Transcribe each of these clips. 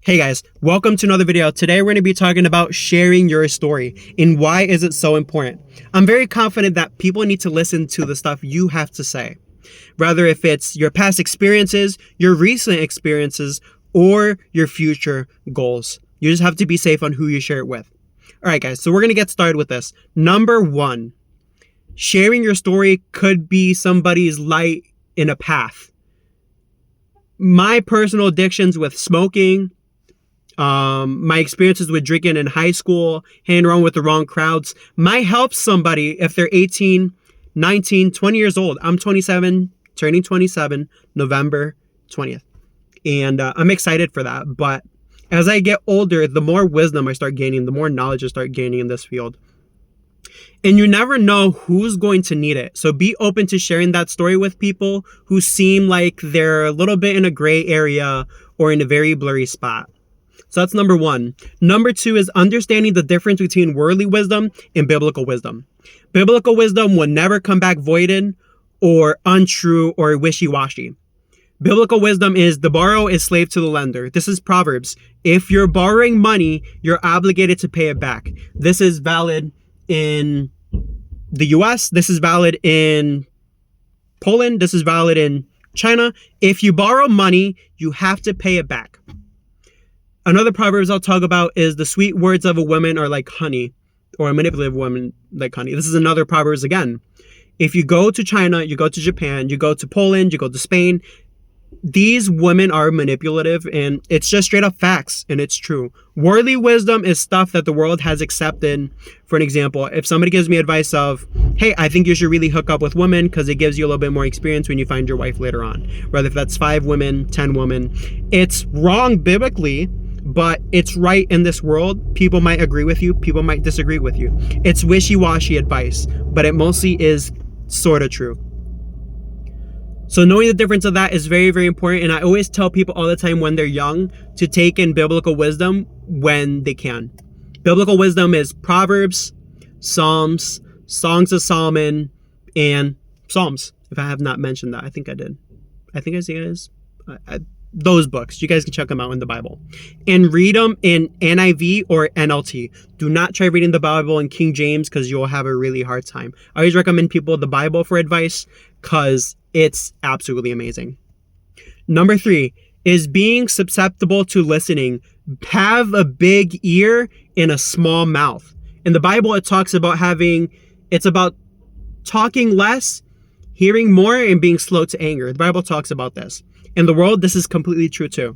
Hey guys, welcome to another video. Today we're going to be talking about sharing your story and why is it so important. I'm very confident that people need to listen to the stuff you have to say. Rather if it's your past experiences, your recent experiences, or your future goals. You just have to be safe on who you share it with. Alright guys, so we're going to get started with this. Number 1, sharing your story could be somebody's light in a path. My personal addictions with smoking, my experiences with drinking in high school, hanging around with the wrong crowds, might help somebody if they're 18, 19, 20 years old. I'm 27, turning 27, November 20th. And I'm excited for that. But as I get older, the more wisdom I start gaining, the more knowledge I start gaining in this field. And you never know who's going to need it. So be open to sharing that story with people who seem like they're a little bit in a gray area or in a very blurry spot. So that's number 1. Number 2 is understanding the difference between worldly wisdom and biblical wisdom. Biblical wisdom will never come back voided or untrue or wishy-washy. Biblical wisdom is the borrower is slave to the lender. This is Proverbs. If you're borrowing money, you're obligated to pay it back. This is valid in the US. This is valid in Poland. This is valid in China. If you borrow money, you have to pay it back. Another Proverbs I'll talk about is the sweet words of a woman are like honey, or a manipulative woman like honey. This is another Proverbs again. If you go to China, you go to Japan, you go to Poland, you go to Spain, these women are manipulative, and it's just straight up facts, and it's true. Worldly wisdom is stuff that the world has accepted. For an example, if somebody gives me advice of, hey, I think you should really hook up with women because it gives you a little bit more experience when you find your wife later on. Whether if that's 5 women, 10 women, it's wrong biblically, but it's right in this world. People might agree with you, people might disagree with you. It's wishy-washy advice, but it mostly is sort of true. So knowing the difference of that is very, very important. And I always tell people all the time when they're young to take in biblical wisdom when they can. Biblical wisdom is Proverbs, Psalms, Songs of Solomon, and Psalms. If I have not mentioned that, I think I did. I think I see guys. Those books, you guys can check them out in the Bible, and read them in NIV or NLT. Do not try reading the Bible in King James because you'll have a really hard time. I always recommend people the Bible for advice because it's absolutely amazing. Number 3 is being susceptible to listening. Have a big ear and a small mouth. In the Bible, it talks about it's about talking less, hearing more, and being slow to anger. The Bible talks about this. In the world, this is completely true too.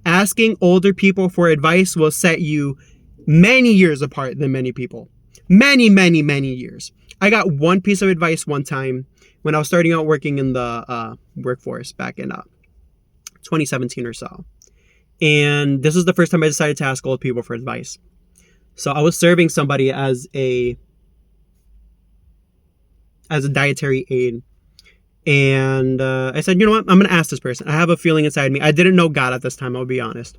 Asking older people for advice will set you many years apart than many people. Many, many, many years. I got one piece of advice one time when I was starting out working in the workforce back in 2017 or so. And this was the first time I decided to ask old people for advice. So I was serving somebody as a dietary aid. And I said, you know what? I'm going to ask this person. I have a feeling inside me. I didn't know God at this time, I'll be honest.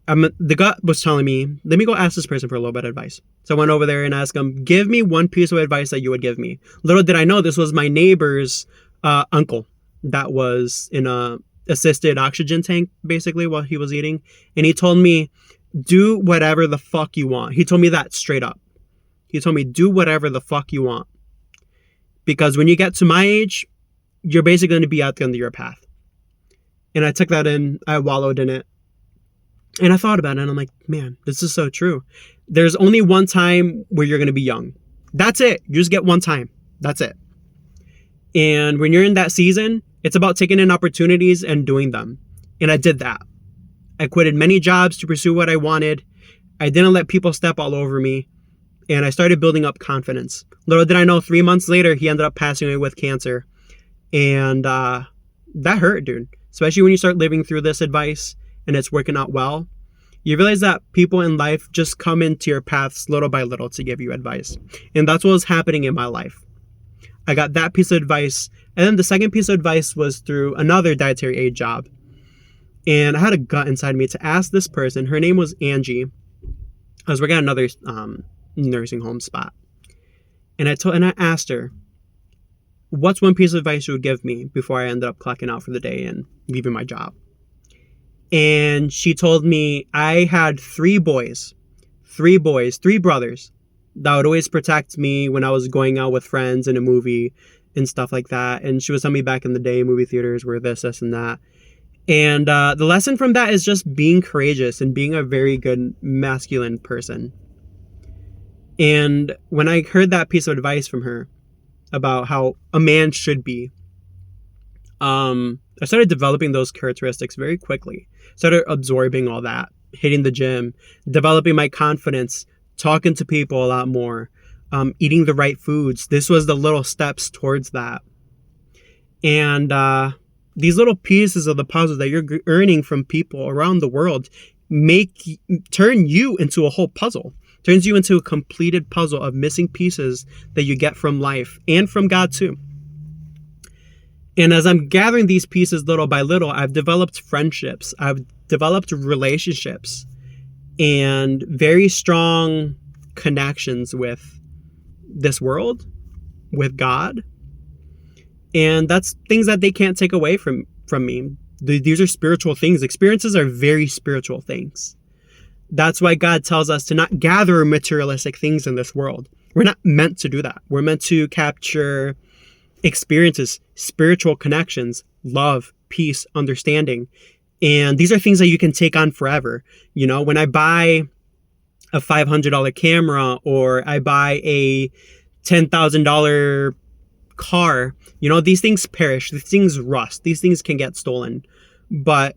The gut was telling me, let me go ask this person for a little bit of advice. So I went over there and asked him, give me one piece of advice that you would give me. Little did I know this was my neighbor's uncle that was in a assisted oxygen tank, basically, while he was eating. And he told me, do whatever the fuck you want. He told me that straight up. He told me, do whatever the fuck you want. Because when you get to my age, you're basically going to be at the end of your path. And I took that in, I wallowed in it. And I thought about it, and I'm like, man, this is so true. There's only one time where you're going to be young. That's it. You just get one time. That's it. And when you're in that season, it's about taking in opportunities and doing them. And I did that. I quitted many jobs to pursue what I wanted. I didn't let people step all over me. And I started building up confidence. Little did I know, 3 months later, he ended up passing away with cancer. And that hurt, dude. Especially when you start living through this advice and it's working out well. You realize that people in life just come into your paths little by little to give you advice. And that's what was happening in my life. I got that piece of advice. And then the second piece of advice was through another dietary aid job. And I had a gut inside me to ask this person. Her name was Angie. I was working at another nursing home spot. And I asked her, what's one piece of advice you would give me before I ended up clocking out for the day and leaving my job? And she told me I had three brothers that would always protect me when I was going out with friends in a movie and stuff like that. And she was telling me back in the day, movie theaters were this, and that. And the lesson from that is just being courageous and being a very good masculine person. And when I heard that piece of advice from her about how a man should be, I started developing those characteristics very quickly. Started absorbing all that, hitting the gym, developing my confidence, talking to people a lot more, eating the right foods. This was the little steps towards that. And these little pieces of the puzzle that you're earning from people around the world turn you into a whole puzzle. Turns you into a completed puzzle of missing pieces that you get from life and from God too. And as I'm gathering these pieces little by little, I've developed friendships, I've developed relationships, and very strong connections with this world, with God. And that's things that they can't take away from me. These are spiritual things. Experiences are very spiritual things. That's why God tells us to not gather materialistic things in this world. We're not meant to do that. We're meant to capture experiences, spiritual connections, love, peace, understanding. And these are things that you can take on forever. You know, when I buy a $500 camera or I buy a $10,000 car, you know, these things perish, these things rust, these things can get stolen. But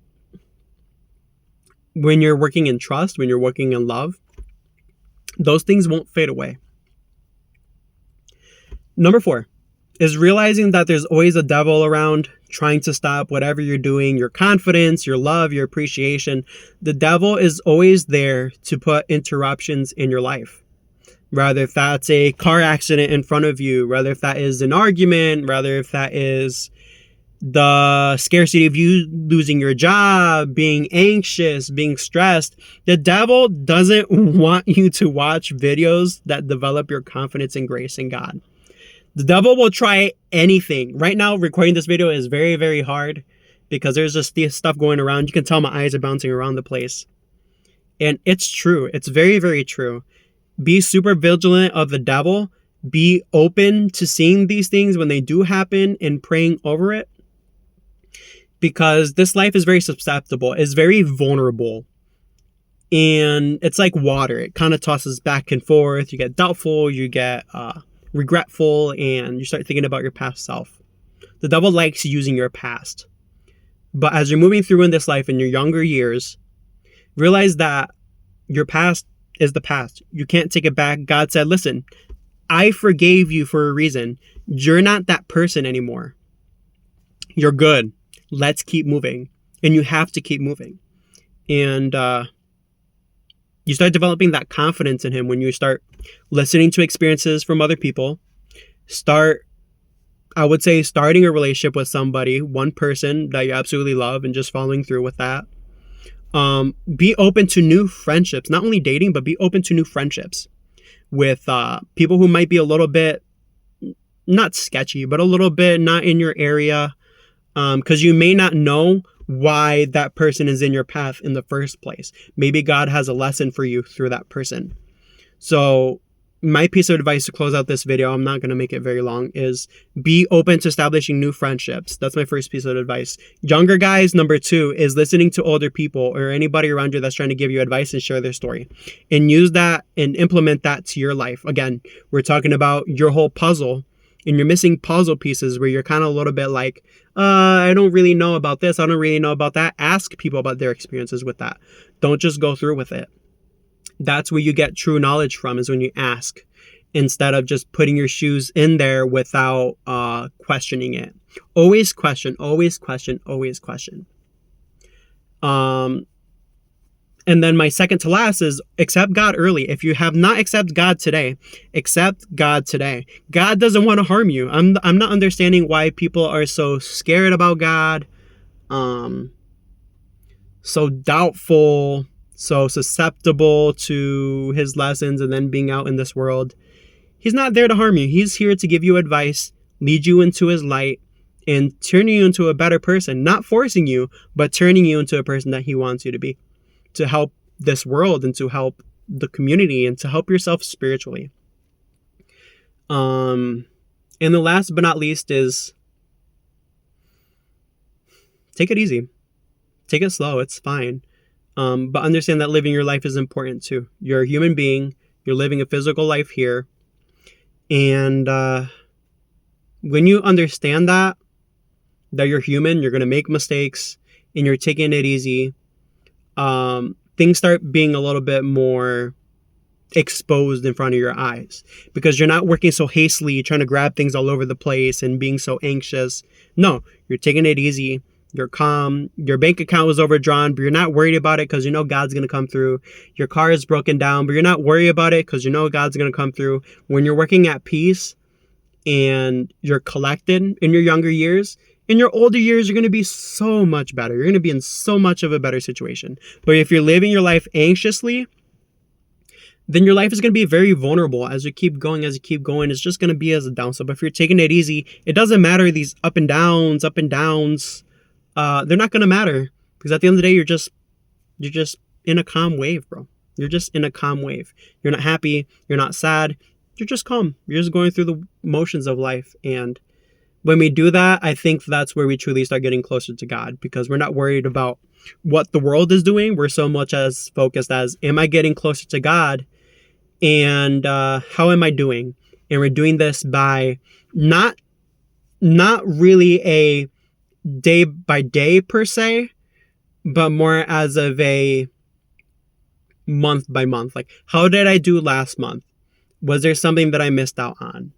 when you're working in trust, when you're working in love, those things won't fade away. Number 4 is realizing that there's always a devil around trying to stop whatever you're doing, your confidence, your love, your appreciation. The devil is always there to put interruptions in your life. Rather if that's a car accident in front of you, rather if that is an argument, rather if that is the scarcity of you losing your job, being anxious, being stressed. The devil doesn't want you to watch videos that develop your confidence and grace in God. The devil will try anything. Right now, recording this video is very, very hard because there's just this stuff going around. You can tell my eyes are bouncing around the place. And it's true. It's very, very true. Be super vigilant of the devil. Be open to seeing these things when they do happen and praying over it. Because this life is very susceptible. It's very vulnerable. And it's like water. It kind of tosses back and forth. You get doubtful. You get regretful, and you start thinking about your past self. The devil likes using your past. But as you're moving through in this life in your younger years, realize that your past is the past. You can't take it back. God said, listen, I forgave you for a reason. You're not that person anymore. You're good. Let's keep moving. And you have to keep moving. And you start developing that confidence in him when you start listening to experiences from other people. I would say starting a relationship with somebody, one person that you absolutely love, and just following through with that. Be open to new friendships, not only dating, but be open to new friendships with people who might be a little bit, not sketchy, but a little bit not in your area. Because you may not know why that person is in your path in the first place. Maybe God has a lesson for you through that person. So my piece of advice to close out this video, I'm not going to make it very long, is be open to establishing new friendships. That's my first piece of advice. Younger guys, number 2 is listening to older people or anybody around you that's trying to give you advice and share their story. And use that and implement that to your life. Again, we're talking about your whole puzzle. And you're missing puzzle pieces where you're kind of a little bit like, I don't really know about this. I don't really know about that. Ask people about their experiences with that. Don't just go through with it. That's where you get true knowledge from, is when you ask, instead of just putting your shoes in there without questioning it. Always question, always question, always question. And then my second to last is accept God early. If you have not accepted God today, accept God today. God doesn't want to harm you. I'm not understanding why people are so scared about God, so doubtful, so susceptible to his lessons and then being out in this world. He's not there to harm you. He's here to give you advice, lead you into his light, and turning you into a better person, not forcing you, but turning you into a person that he wants you to be, to help this world and to help the community and to help yourself spiritually. And the last but not least is take it easy. Take it slow. It's fine. But understand that living your life is important too. You're a human being. You're living a physical life here. And when you understand that you're human, you're going to make mistakes, and you're taking it easy, things start being a little bit more exposed in front of your eyes, because you're not working so hastily, trying to grab things all over the place and being so anxious. No, you're taking it easy. You're calm. Your bank account was overdrawn, but you're not worried about it because you know God's going to come through. Your car is broken down, but you're not worried about it because you know God's going to come through. When you're working at peace and you're collected in your younger years, in your older years, you're going to be so much better. You're going to be in so much of a better situation. But if you're living your life anxiously, then your life is going to be very vulnerable as you keep going. It's just going to be as a downside. But if you're taking it easy, it doesn't matter these up and downs. They're not going to matter, because at the end of the day, you're just in a calm wave, bro. You're just in a calm wave. You're not happy. You're not sad. You're just calm. You're just going through the motions of life. And when we do that, I think that's where we truly start getting closer to God, because we're not worried about what the world is doing. We're so much as focused as, am I getting closer to God? And how am I doing? And we're doing this by not really a day by day per se, but more as of a month by month. Like, how did I do last month? Was there something that I missed out on?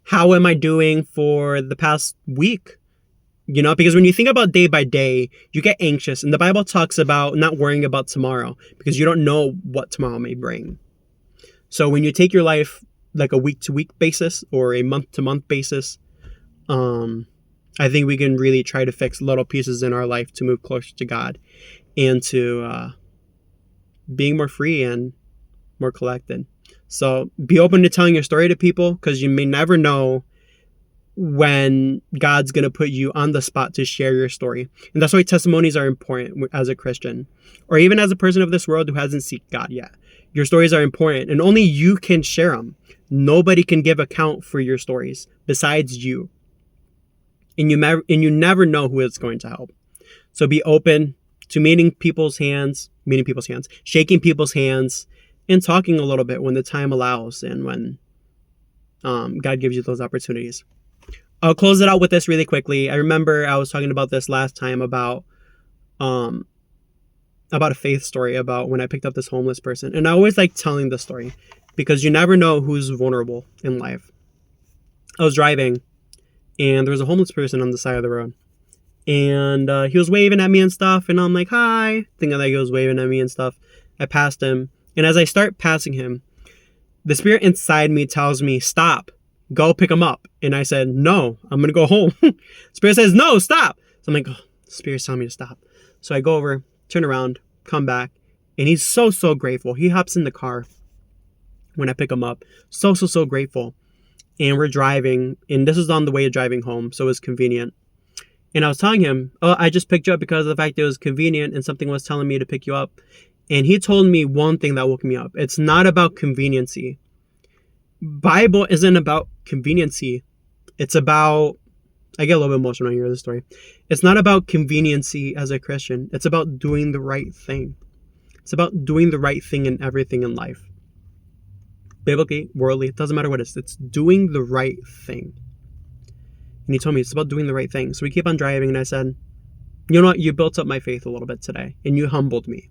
How am I doing for the past week? You know, because when you think about day by day, you get anxious. And the Bible talks about not worrying about tomorrow, because you don't know what tomorrow may bring. So when you take your life like a week to week basis or a month to month basis, I think we can really try to fix little pieces in our life to move closer to God and to being more free and more collected. So be open to telling your story to people, because you may never know when God's going to put you on the spot to share your story. And that's why testimonies are important as a Christian, or even as a person of this world who hasn't seen God yet. Your stories are important, and only you can share them. Nobody can give account for your stories besides you. And you never know who it's going to help. So be open to shaking people's hands, and talking a little bit when the time allows and when God gives you those opportunities. I'll close it out with this really quickly. I remember I was talking about this last time about a faith story about when I picked up this homeless person. And I always like telling the story, because you never know who's vulnerable in life. I was driving, and there was a homeless person on the side of the road. And he was waving at me and stuff. And I'm like, hi. Thinking that he was waving at me and stuff. I passed him. And as I start passing him, the spirit inside me tells me, stop. Go pick him up. And I said, no, I'm going to go home. Spirit says, no, stop. So I'm like, oh, Spirit's telling me to stop. So I go over, turn around, come back. And he's so grateful. He hops in the car when I pick him up. So grateful. And we're driving. And this is on the way of driving home. So it was convenient. And I was telling him, oh, I just picked you up because of the fact that it was convenient and something was telling me to pick you up. And he told me one thing that woke me up. It's not about conveniency. Bible isn't about conveniency. It's about, I get a little bit emotional when I hear this story. It's not about conveniency as a Christian. It's about doing the right thing. It's about doing the right thing in everything in life. Biblically, worldly, it doesn't matter what it is. It's doing the right thing. And he told me it's about doing the right thing. So we keep on driving, and I said, you know what? You built up my faith a little bit today, and you humbled me.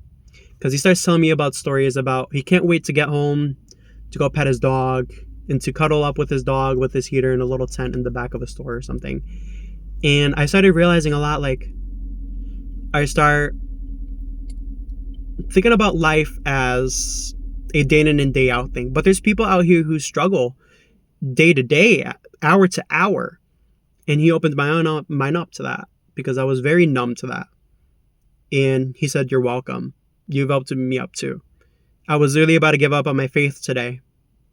Because he starts telling me about stories about he can't wait to get home, to go pet his dog, and to cuddle up with his dog with his heater in a little tent in the back of a store or something. And I started realizing a lot, like, I start thinking about life as a day in and day out thing. But there's people out here who struggle day to day, hour to hour. And he opened my own mind up to that, because I was very numb to that. And he said, you're welcome. You've helped me up too. I was really about to give up on my faith today,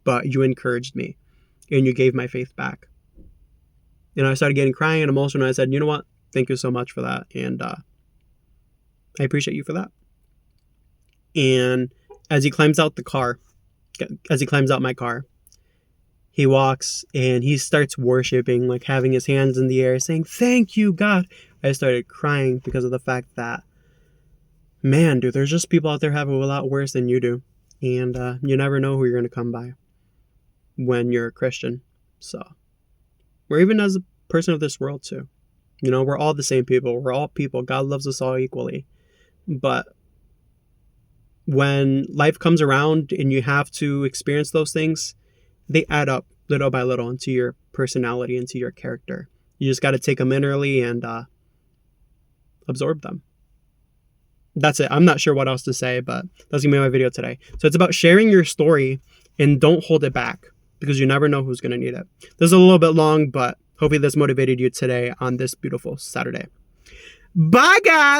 but you encouraged me and you gave my faith back. I started getting crying and emotional. I said, you know what? Thank you so much for that. And I appreciate you for that. And as he climbs out my car, he walks and he starts worshiping, like having his hands in the air, saying, thank you, God. I started crying because of the fact that, man, dude, there's just people out there having it a lot worse than you do. And you never know who you're going to come by when you're a Christian. So, or even as a person of this world too. We're all the same people. We're all people. God loves us all equally. But when life comes around and you have to experience those things, they add up little by little into your personality, into your character. You just got to take them in early and absorb them. That's it. I'm not sure what else to say, but that's going to be my video today. So it's about sharing your story and don't hold it back because you never know who's going to need it. This is a little bit long, but hopefully this motivated you today on this beautiful Saturday. Bye, guys!